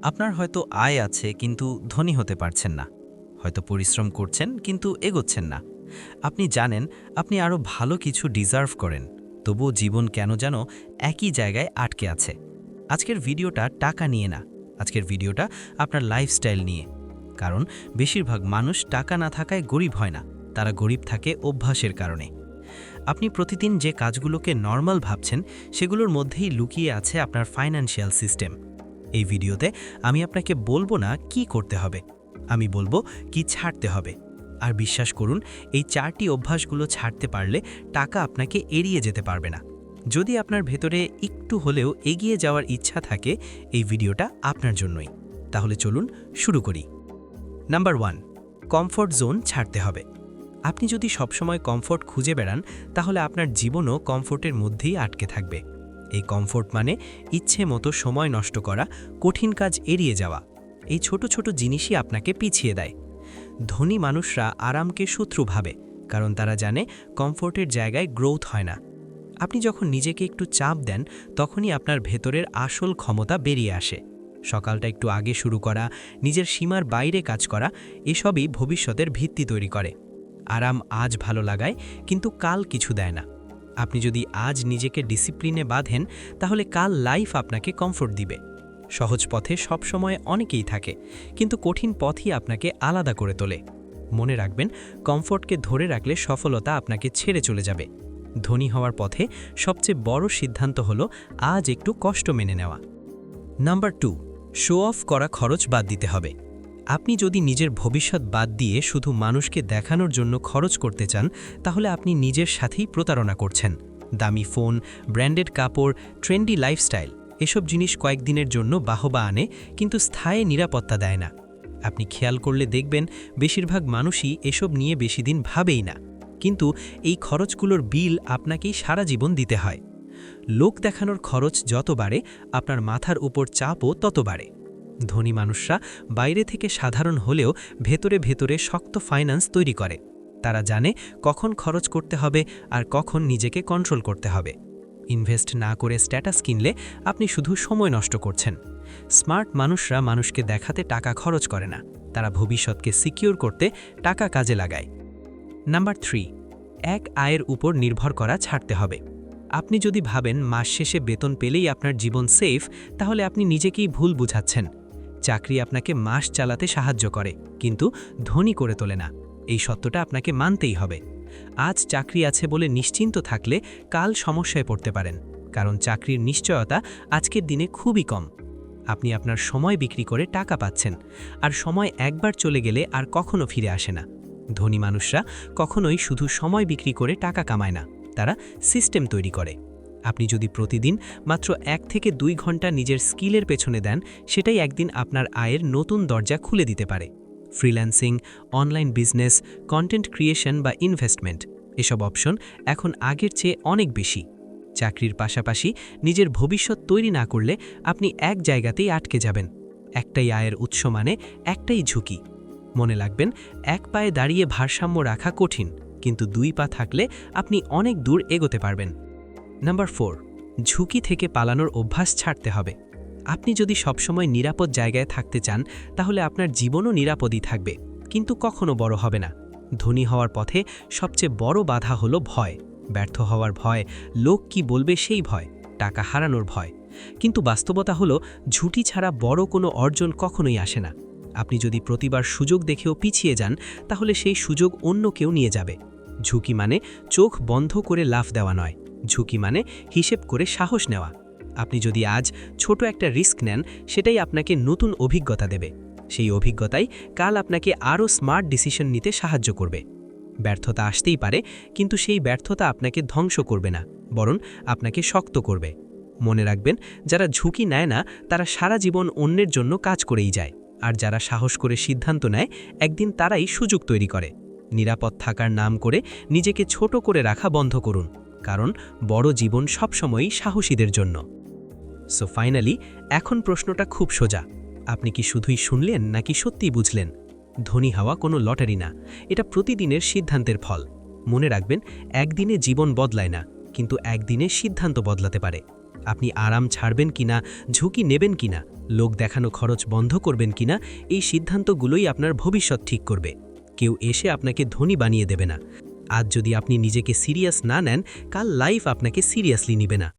আপনার হয়তো আয় আছে কিন্তু ধনী হতে পারছেন না। হয়তো পরিশ্রম করছেন কিন্তু এগোচ্ছেন না। আপনি জানেন আপনি আরও ভালো কিছু ডিজার্ভ করেন, তবুও জীবন কেন যেন একই জায়গায় আটকে আছে। আজকের ভিডিওটা টাকা নিয়ে না, আজকের ভিডিওটা আপনার লাইফস্টাইল নিয়ে। কারণ বেশিরভাগ মানুষ টাকা না থাকায় গরিব হয় না, তারা গরিব থাকে অভ্যাসের কারণে। আপনি প্রতিদিন যে কাজগুলোকে নর্মাল ভাবছেন সেগুলোর মধ্যেই লুকিয়ে আছে আপনার ফাইন্যান্সিয়াল সিস্টেম। এই ভিডিওতে আমি আপনাকে বলবো না কি করতে হবে, আমি বলবো কি ছাড়তে হবে। আর বিশ্বাস করুন, এই 4টি অভ্যাসগুলো ছাড়তে পারলে টাকা আপনাকে এড়িয়ে যেতে পারবে না। যদি আপনার ভেতরে একটু হলেও এগিয়ে যাওয়ার ইচ্ছা থাকে, এই ভিডিওটা আপনার জন্যই। তাহলে চলুন শুরু করি। নাম্বার 1, কমফোর্ট জোন ছাড়তে হবে। আপনি যদি সবসময় কমফোর্ট খুঁজে বেড়ান, তাহলে আপনার জীবনও কমফোর্টের মধ্যেই আটকে থাকবে। এই কমফোর্ট মানে ইচ্ছে মতো সময় নষ্ট করা, কঠিন কাজ এড়িয়ে যাওয়া। এই ছোট ছোট জিনিসই আপনাকে পিছিয়ে দেয়। ধনী মানুষরা আরামকে শত্রু ভাবে, কারণ তারা জানে কমফোর্টের জায়গায় গ্রোথ হয় না। আপনি যখন নিজেকে একটু চাপ দেন, তখনই আপনার ভেতরের আসল ক্ষমতা বেরিয়ে আসে। সকালটা একটু আগে শুরু করা, নিজের সীমার বাইরে কাজ করা, এসবই ভবিষ্যতের ভিত্তি তৈরি করে। আরাম আজ ভালো লাগায়, কিন্তু কাল কিছু দেয় না। আপনি যদি আজ নিজেকে ডিসিপ্লিনে বাঁধেন, তাহলে কাল লাইফ আপনাকে কমফোর্ট দিবে। সহজ পথে সবসময় অনেকেই থাকে, কিন্তু কঠিন পথই আপনাকে আলাদা করে তোলে। মনে রাখবেন, কমফোর্টকে ধরে রাখলে সফলতা আপনাকে ছেড়ে চলে যাবে। ধনী হওয়ার পথে সবচেয়ে বড় সিদ্ধান্ত হলো আজ একটু কষ্ট মেনে নেওয়া। নাম্বার 2, শো অফ করা খরচ বাদ দিতে হবে। আপনি যদি নিজের ভবিষ্যৎ বাদ দিয়ে শুধু মানুষকে দেখানোর জন্য খরচ করতে চান, তাহলে আপনি নিজের সাথেই প্রতারণা করছেন। দামি ফোন, ব্র্যান্ডেড কাপড়, ট্রেন্ডি লাইফস্টাইল, এসব জিনিস কয়েকদিনের জন্য বাহবা আনে, কিন্তু স্থায়ী নিরাপত্তা দেয় না। আপনি খেয়াল করলে দেখবেন, বেশিরভাগ মানুষই এসব নিয়ে বেশি দিন ভাবেই না, কিন্তু এই খরচগুলোর বিল আপনাকেই সারা জীবন দিতে হয়। লোক দেখানোর খরচ যত বাড়ে, আপনার মাথার উপর চাপও তত বাড়ে। ধনী মানুষরা বাইরে থেকে সাধারণ হলেও ভেতরে ভেতরে শক্ত ফাইন্যান্স তৈরি করে। তারা জানে কখন খরচ করতে হবে আর কখন নিজেকে কন্ট্রোল করতে হবে। ইনভেস্ট না করে স্ট্যাটাস কিনলে আপনি শুধু সময় নষ্ট করছেন। স্মার্ট মানুষরা মানুষকে দেখাতে টাকা খরচ করে না, তারা ভবিষ্যৎকে সিকিউর করতে টাকা কাজে লাগায়। নাম্বার 3, এক আয়ের উপর নির্ভর করা ছাড়তে হবে। আপনি যদি ভাবেন মাস শেষে বেতন পেলেই আপনার জীবন সেফ, তাহলে আপনি নিজেকেই ভুল বুঝাচ্ছেন। চাকরি আপনাকে মাস চালাতে সাহায্য করে, কিন্তু ধনী করে তোলে না। এই সত্যটা আপনাকে মানতেই হবে। আজ চাকরি আছে বলে নিশ্চিন্ত থাকলে কাল সমস্যায় পড়তে পারেন, কারণ চাকরির নিশ্চয়তা আজকের দিনে খুবই কম। আপনি আপনার সময় বিক্রি করে টাকা পাচ্ছেন, আর সময় একবার চলে গেলে আর কখনো ফিরে আসে না। ধনী মানুষরা কখনোই শুধু সময় বিক্রি করে টাকা কামায় না, তারা সিস্টেম তৈরি করে। আপনি যদি প্রতিদিন মাত্র 1 থেকে 2 ঘন্টা নিজের স্কিলের পেছনে দেন, সেটাই একদিন আপনার আয়ের নতুন দরজা খুলে দিতে পারে। Freelancing, online business, content creation বা ইনভেস্টমেন্ট, এসব অপশন এখন আগের চেয়ে অনেক বেশি। চাকরির পাশাপাশি নিজের ভবিষ্যৎ তৈরি না করলে আপনি এক জায়গাতেই আটকে যাবেন। একটাই আয়ের উৎস মানে একটাই ঝুঁকি। মনে রাখবেন, এক পায়ে দাঁড়িয়ে ভারসাম্য রাখা কঠিন, কিন্তু 2 পা থাকলে আপনি অনেক দূর এগোতে পারবেন। নাম্বার 4, ঝুঁকি থেকে পালানোর অভ্যাস ছাড়তে হবে। আপনি যদি সবসময় নিরাপদ জায়গায় থাকতে চান, তাহলে আপনার জীবনও নিরাপদই থাকবে, কিন্তু কখনো বড় হবে না। ধনী হওয়ার পথে সবচেয়ে বড় বাধা হলো ভয়। ব্যর্থ হওয়ার ভয়, লোক কি বলবে সেই ভয়, টাকা হারানোর ভয়। কিন্তু বাস্তবতা হলো, ঝুঁকি ছাড়া বড় কোনো অর্জন কখনোই আসে না। আপনি যদি প্রতিবার সুযোগ দেখেও পিছিয়ে যান, তাহলে সেই সুযোগ অন্য কেউ নিয়ে যাবে। ঝুঁকি মানে চোখ বন্ধ করে লাফ দেওয়া নয়, ঝুঁকি মানে হিসেব করে সাহস নেওয়া। আপনি যদি আজ ছোট একটা রিস্ক নেন, সেটাই আপনাকে নতুন অভিজ্ঞতা দেবে। সেই অভিজ্ঞতাই কাল আপনাকে আরও স্মার্ট ডিসিশন নিতে সাহায্য করবে। ব্যর্থতা আসতেই পারে, কিন্তু সেই ব্যর্থতা আপনাকে ধ্বংস করবে না, বরং আপনাকে শক্ত করবে। মনে রাখবেন, যারা ঝুঁকি নেয় না, তারা সারা জীবন অন্যের জন্য কাজ করেই যায়, আর যারা সাহস করে সিদ্ধান্ত নেয়, একদিন তারাই সুযোগ তৈরি করে। নিরাপদ থাকার নাম করে নিজেকে ছোট করে রাখা বন্ধ করুন, কারণ বড় জীবন সবসময়ই সাহসীদের জন্য। সো ফাইনালি, এখন প্রশ্নটা খুব সোজা। আপনি কি শুধুই শুনলেন নাকি সত্যিই বুঝলেন? ধনী হওয়া কোনো লটারি না, এটা প্রতিদিনের সিদ্ধান্তের ফল। মনে রাখবেন, একদিনে জীবন বদলায় না, কিন্তু একদিনে সিদ্ধান্ত বদলাতে পারে। আপনি আরাম ছাড়বেন কিনা, ঝুঁকি নেবেন কিনা, লোক দেখানো খরচ বন্ধ করবেন কিনা, এই সিদ্ধান্তগুলোই আপনার ভবিষ্যৎ ঠিক করবে। কেউ এসে আপনাকে ধনী বানিয়ে দেবে না। আজ যদি আপনি নিজেকে সিরিয়াস না নেন, কাল লাইফ আপনাকে সিরিয়াসলি নিবে না।